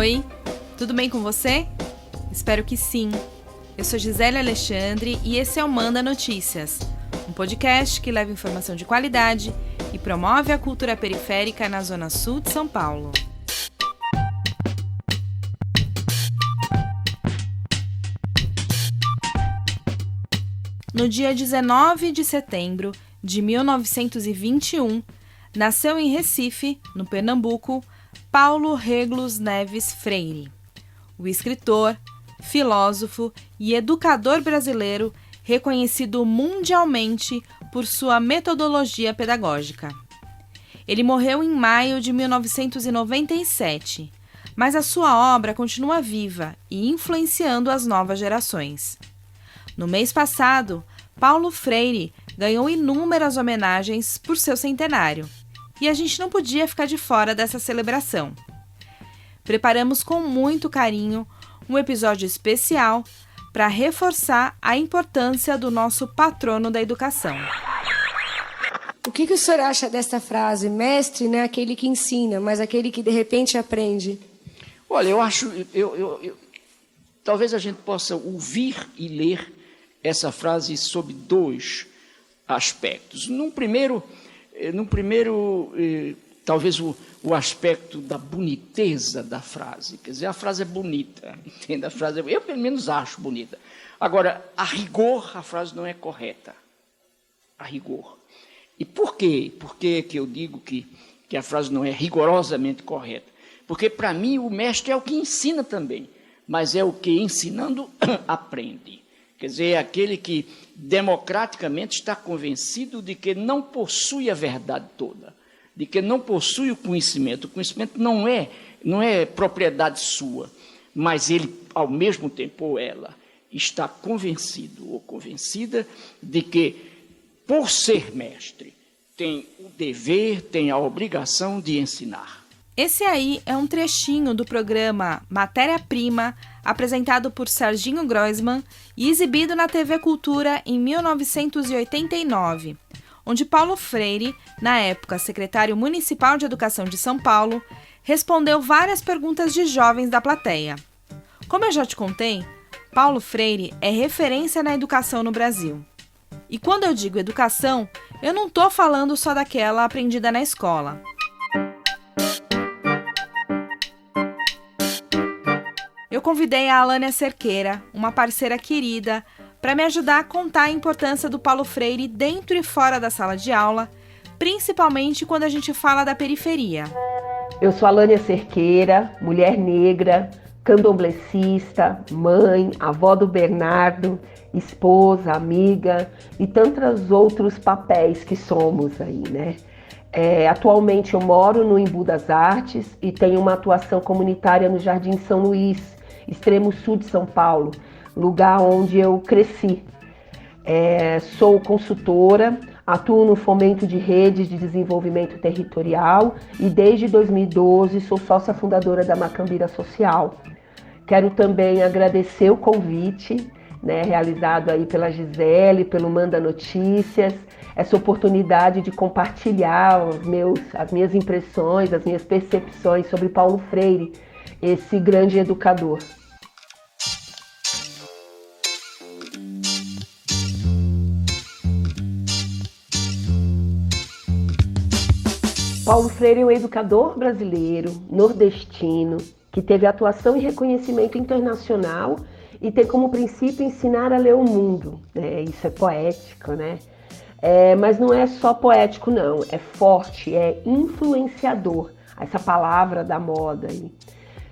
Oi, tudo bem com você? Espero que sim. Eu sou Gisele Alexandre e esse é o Manda Notícias, um podcast que leva informação de qualidade e promove a cultura periférica na Zona Sul de São Paulo. No dia 19 de setembro de 1921, nasceu em Recife, no Pernambuco, Paulo Réglus Neves Freire. O escritor, filósofo e educador brasileiro reconhecido mundialmente por sua metodologia pedagógica. Ele morreu em maio de 1997, mas a sua obra continua viva e influenciando as novas gerações. No mês passado, Paulo Freire ganhou inúmeras homenagens por seu centenário, e a gente não podia ficar de fora dessa celebração. Preparamos com muito carinho um episódio especial para reforçar a importância do nosso patrono da educação. O que o senhor acha desta frase? Mestre não é aquele que ensina, mas aquele que de repente aprende. Olha, eu acho... talvez a gente possa ouvir e ler essa frase sob dois aspectos. Num primeiro, talvez o aspecto da boniteza da frase. Quer dizer, a frase é bonita, entende? Eu, pelo menos, acho bonita. Agora, a rigor, a frase não é correta. A rigor. E por quê? Por que eu digo que a frase não é rigorosamente correta? Porque, para mim, o mestre é o que ensina também, mas é o que, ensinando, aprende. Quer dizer, é aquele que democraticamente está convencido de que não possui a verdade toda, de que não possui o conhecimento. O conhecimento não é propriedade sua, mas ele, ao mesmo tempo, ou ela, está convencido ou convencida de que, por ser mestre, tem o dever, tem a obrigação de ensinar. Esse aí é um trechinho do programa Matéria-Prima, apresentado por Serginho Groisman e exibido na TV Cultura em 1989, onde Paulo Freire, na época secretário municipal de Educação de São Paulo, respondeu várias perguntas de jovens da plateia. Como eu já te contei, Paulo Freire é referência na educação no Brasil. E quando eu digo educação, eu não estou falando só daquela aprendida na escola. Eu convidei a Alânia Cerqueira, uma parceira querida, para me ajudar a contar a importância do Paulo Freire dentro e fora da sala de aula, principalmente quando a gente fala da periferia. Eu sou Alânia Cerqueira, mulher negra, candomblessista, mãe, avó do Bernardo, esposa, amiga e tantos outros papéis que somos aí, né? Atualmente eu moro no Embu das Artes e tenho uma atuação comunitária no Jardim São Luís, extremo sul de São Paulo, lugar onde eu cresci. Sou consultora, atuo no fomento de redes de desenvolvimento territorial e desde 2012 sou sócia fundadora da Macambira Social. Quero também agradecer o convite, né, realizado aí pela Gisele, pelo Manda Notícias, essa oportunidade de compartilhar as minhas impressões, as minhas percepções sobre Paulo Freire, esse grande educador. Paulo Freire é um educador brasileiro, nordestino, que teve atuação e reconhecimento internacional e tem como princípio ensinar a ler o mundo. Isso é poético, né? Mas não é só poético, não. É forte, é influenciador. Essa palavra da moda aí.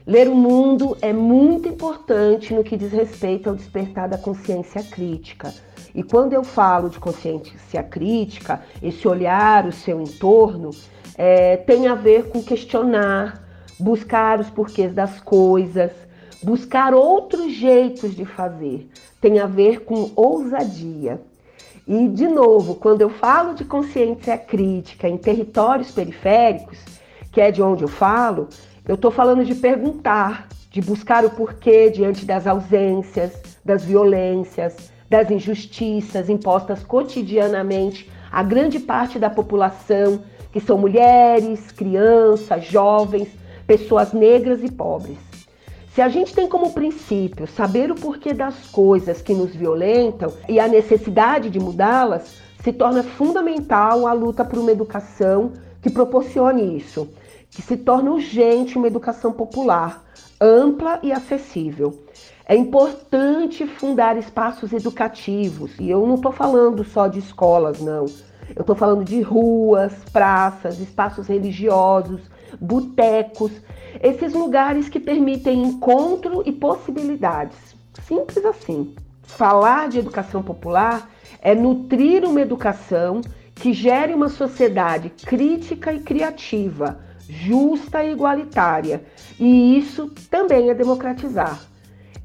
Ler o mundo é muito importante no que diz respeito ao despertar da consciência crítica. E quando eu falo de consciência crítica, esse olhar o seu entorno, tem a ver com questionar, buscar os porquês das coisas, buscar outros jeitos de fazer. Tem a ver com ousadia. E, de novo, quando eu falo de consciência crítica em territórios periféricos, que é de onde eu falo, eu estou falando de perguntar, de buscar o porquê diante das ausências, das violências, das injustiças impostas cotidianamente a grande parte da população, que são mulheres, crianças, jovens, pessoas negras e pobres. Se a gente tem como princípio saber o porquê das coisas que nos violentam e a necessidade de mudá-las, se torna fundamental a luta por uma educação que proporcione isso, que se torna urgente uma educação popular, ampla e acessível. É importante fundar espaços educativos, e eu não estou falando só de escolas, não. Eu estou falando de ruas, praças, espaços religiosos, botecos, esses lugares que permitem encontro e possibilidades. Simples assim. Falar de educação popular é nutrir uma educação que gere uma sociedade crítica e criativa, justa e igualitária. E isso também é democratizar.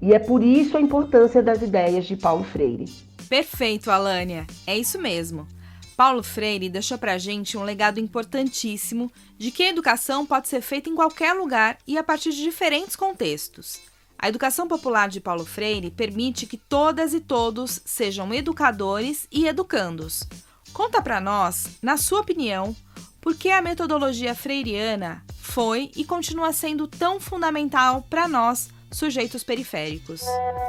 E é por isso a importância das ideias de Paulo Freire. Perfeito, Alânia. É isso mesmo. Paulo Freire deixou pra gente um legado importantíssimo de que a educação pode ser feita em qualquer lugar e a partir de diferentes contextos. A educação popular de Paulo Freire permite que todas e todos sejam educadores e educandos. Conta pra nós, na sua opinião, por que a metodologia freiriana foi e continua sendo tão fundamental para nós, sujeitos periféricos.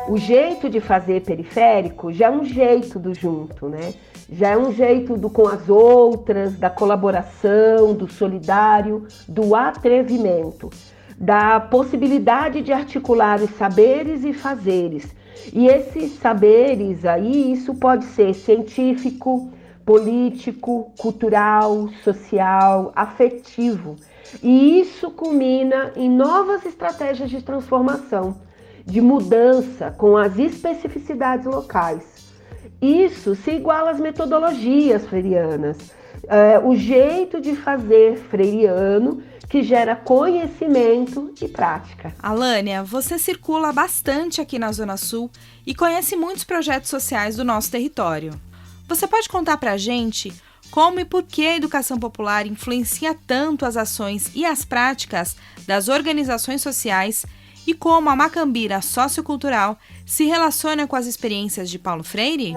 O jeito de fazer periférico já é um jeito do junto, né? Já é um jeito do com as outras, da colaboração, do solidário, do atrevimento, da possibilidade de articular os saberes e fazeres. E esses saberes aí, isso pode ser científico, político, cultural, social, afetivo. E isso culmina em novas estratégias de transformação, de mudança com as especificidades locais. Isso se iguala às metodologias freirianas, o jeito de fazer freiriano que gera conhecimento e prática. Alânia, você circula bastante aqui na Zona Sul e conhece muitos projetos sociais do nosso território. Você pode contar pra gente como e por que a educação popular influencia tanto as ações e as práticas das organizações sociais e como a macambira sociocultural se relaciona com as experiências de Paulo Freire?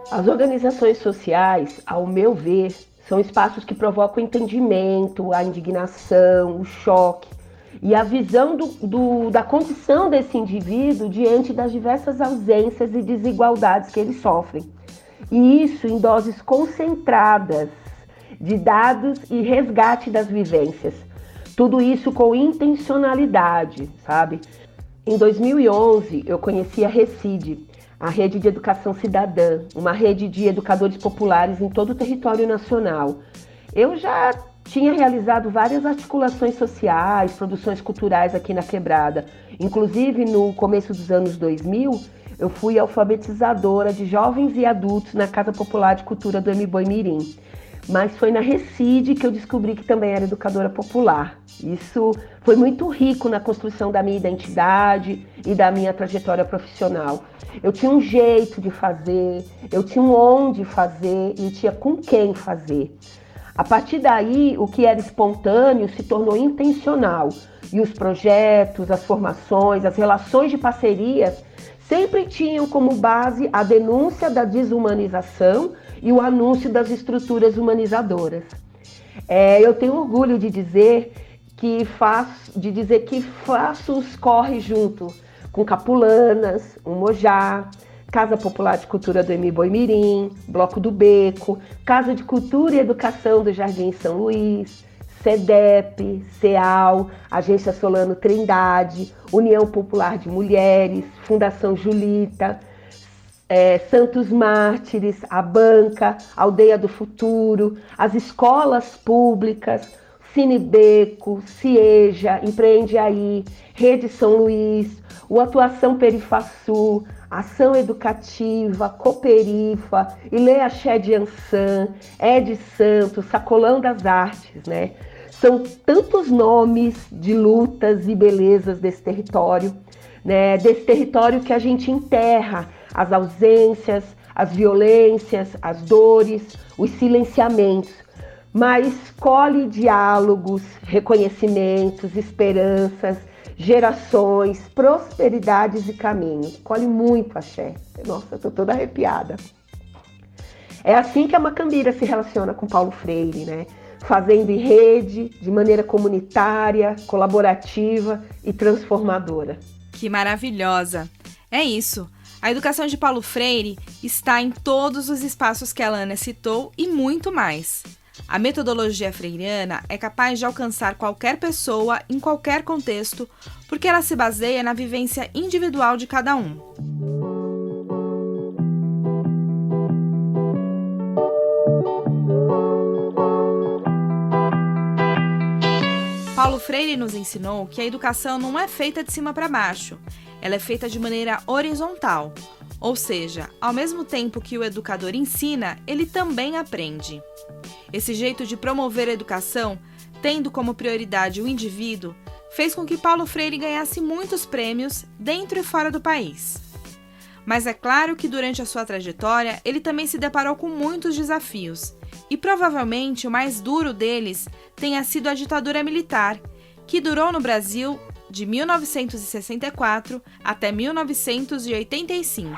As organizações sociais, ao meu ver, são espaços que provocam o entendimento, a indignação, o choque e a visão da condição desse indivíduo diante das diversas ausências e desigualdades que eles sofrem. E isso em doses concentradas de dados e resgate das vivências. Tudo isso com intencionalidade, sabe? Em 2011, eu conheci a RECID, a Rede de Educação Cidadã, uma rede de educadores populares em todo o território nacional. Eu já tinha realizado várias articulações sociais, produções culturais aqui na Quebrada. Inclusive, no começo dos anos 2000, eu fui alfabetizadora de jovens e adultos na Casa Popular de Cultura do Mboi-Mirim. Mas foi na RECID que eu descobri que também era educadora popular. Isso foi muito rico na construção da minha identidade e da minha trajetória profissional. Eu tinha um jeito de fazer, eu tinha um onde fazer e tinha com quem fazer. A partir daí, o que era espontâneo se tornou intencional. E os projetos, as formações, as relações de parcerias sempre tinham como base a denúncia da desumanização e o anúncio das estruturas humanizadoras. Eu tenho orgulho de dizer que faço os corre junto com Capulanas, Umojá, Casa Popular de Cultura do Mboi-Mirim, Bloco do Beco, Casa de Cultura e Educação do Jardim São Luís, CEDEP, CEAL, Agência Solano Trindade, União Popular de Mulheres, Fundação Julita, Santos Mártires, a Banca, Aldeia do Futuro, as escolas públicas, Cinebeco, Cieja, Empreende Aí, Rede São Luís, o Atuação Perifaçu, Ação Educativa, Cooperifa, Ilê Axé de Ançã, Ed Santos, Sacolão das Artes, né? São tantos nomes de lutas e belezas desse território, né? Desse território que a gente enterra as ausências, as violências, as dores, os silenciamentos, mas colhe diálogos, reconhecimentos, esperanças, gerações, prosperidades e caminhos. Colhe muito axé. Nossa, eu tô toda arrepiada. É assim que a macambira se relaciona com Paulo Freire, né? Fazendo em rede, de maneira comunitária, colaborativa e transformadora. Que maravilhosa! É isso. A educação de Paulo Freire está em todos os espaços que a Alana citou e muito mais. A metodologia freiriana é capaz de alcançar qualquer pessoa em qualquer contexto, porque ela se baseia na vivência individual de cada um. Paulo Freire nos ensinou que a educação não é feita de cima para baixo, ela é feita de maneira horizontal, ou seja, ao mesmo tempo que o educador ensina, ele também aprende. Esse jeito de promover a educação, tendo como prioridade o indivíduo, fez com que Paulo Freire ganhasse muitos prêmios dentro e fora do país. Mas é claro que durante a sua trajetória, ele também se deparou com muitos desafios, e provavelmente o mais duro deles tenha sido a ditadura militar, que durou no Brasil de 1964 até 1985.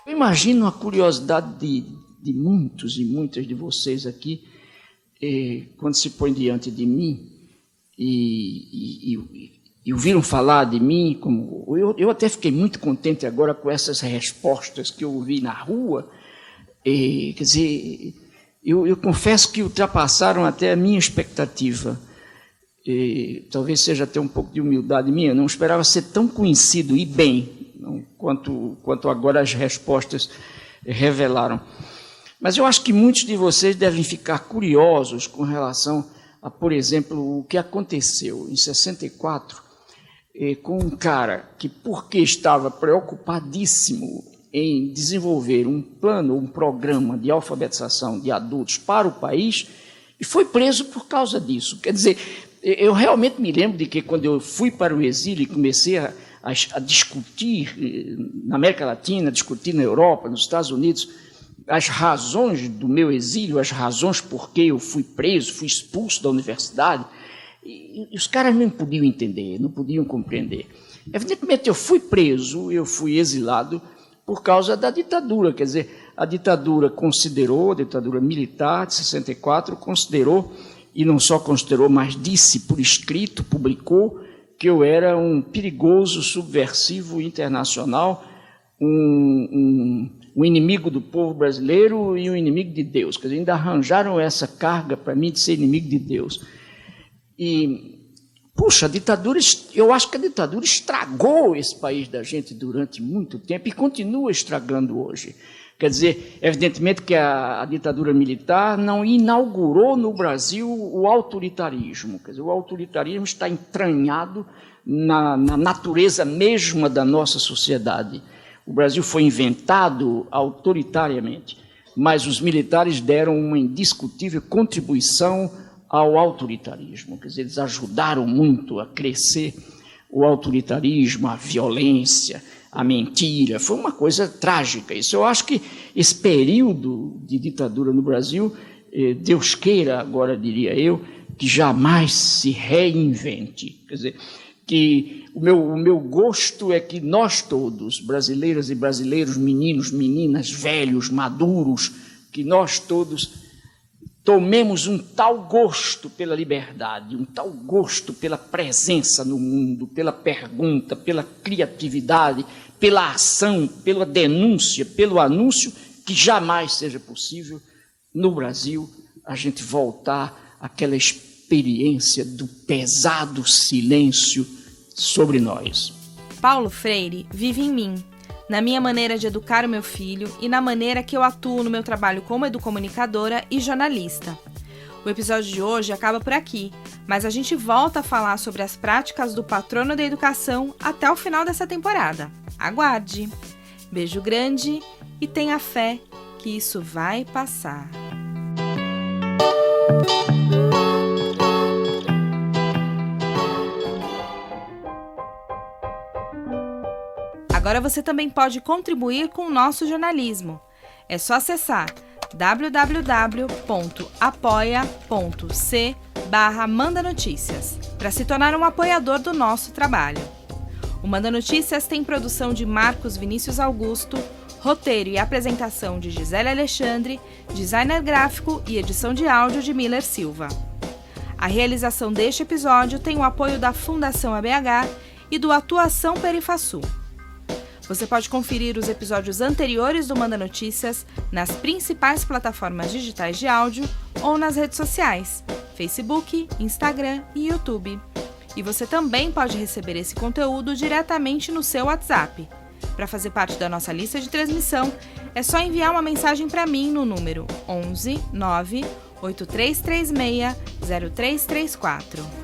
Eu imagino a curiosidade de muitos e muitas de vocês aqui, quando se põe diante de mim e ouviram falar de mim, como eu até fiquei muito contente agora com essas respostas que eu ouvi na rua. Quer dizer, eu confesso que ultrapassaram até a minha expectativa. Talvez seja até um pouco de humildade minha, eu não esperava ser tão conhecido e bem, quanto agora as respostas revelaram. Mas eu acho que muitos de vocês devem ficar curiosos com relação a, por exemplo, o que aconteceu em 64 com um cara que, porque estava preocupadíssimo em desenvolver um plano, um programa de alfabetização de adultos para o país, e foi preso por causa disso. Quer dizer, eu realmente me lembro de que quando eu fui para o exílio e comecei a discutir na América Latina, discutir na Europa, nos Estados Unidos, as razões do meu exílio, as razões por que eu fui preso, fui expulso da universidade, e os caras não podiam entender, não podiam compreender. Evidentemente, eu fui preso, eu fui exilado por causa da ditadura, quer dizer, a ditadura militar de 64, considerou, e não só considerou, mas disse por escrito, publicou, que eu era um perigoso subversivo internacional, um inimigo do povo brasileiro e um inimigo de Deus. Quer dizer, ainda arranjaram essa carga para mim de ser inimigo de Deus. E, puxa, eu acho que a ditadura estragou esse país da gente durante muito tempo e continua estragando hoje. Quer dizer, evidentemente que a ditadura militar não inaugurou no Brasil o autoritarismo. Quer dizer, o autoritarismo está entranhado na natureza mesma da nossa sociedade. O Brasil foi inventado autoritariamente, mas os militares deram uma indiscutível contribuição ao autoritarismo. Quer dizer, eles ajudaram muito a crescer o autoritarismo, a violência, a mentira. Foi uma coisa trágica isso. Eu acho que esse período de ditadura no Brasil, Deus queira, agora diria eu, que jamais se reinvente. Quer dizer, que o meu gosto é que nós todos, brasileiras e brasileiros, meninos, meninas, velhos, maduros, que nós todos tomemos um tal gosto pela liberdade, um tal gosto pela presença no mundo, pela pergunta, pela criatividade, pela ação, pela denúncia, pelo anúncio, que jamais seja possível, no Brasil, a gente voltar àquela experiência do pesado silêncio sobre nós. Paulo Freire vive em mim, na minha maneira de educar o meu filho e na maneira que eu atuo no meu trabalho como educomunicadora e jornalista. O episódio de hoje acaba por aqui, mas a gente volta a falar sobre as práticas do patrono da educação até o final dessa temporada. Aguarde! Beijo grande e tenha fé que isso vai passar. Agora você também pode contribuir com o nosso jornalismo. É só acessar www.apoia.c/mandanotícias para se tornar um apoiador do nosso trabalho. O Manda Notícias tem produção de Marcos Vinícius Augusto, roteiro e apresentação de Gisele Alexandre, designer gráfico e edição de áudio de Miller Silva. A realização deste episódio tem o apoio da Fundação ABH e do Atuação Perifasul. Você pode conferir os episódios anteriores do Manda Notícias nas principais plataformas digitais de áudio ou nas redes sociais, Facebook, Instagram e YouTube. E você também pode receber esse conteúdo diretamente no seu WhatsApp. Para fazer parte da nossa lista de transmissão, é só enviar uma mensagem para mim no número 11 9 8336 0334.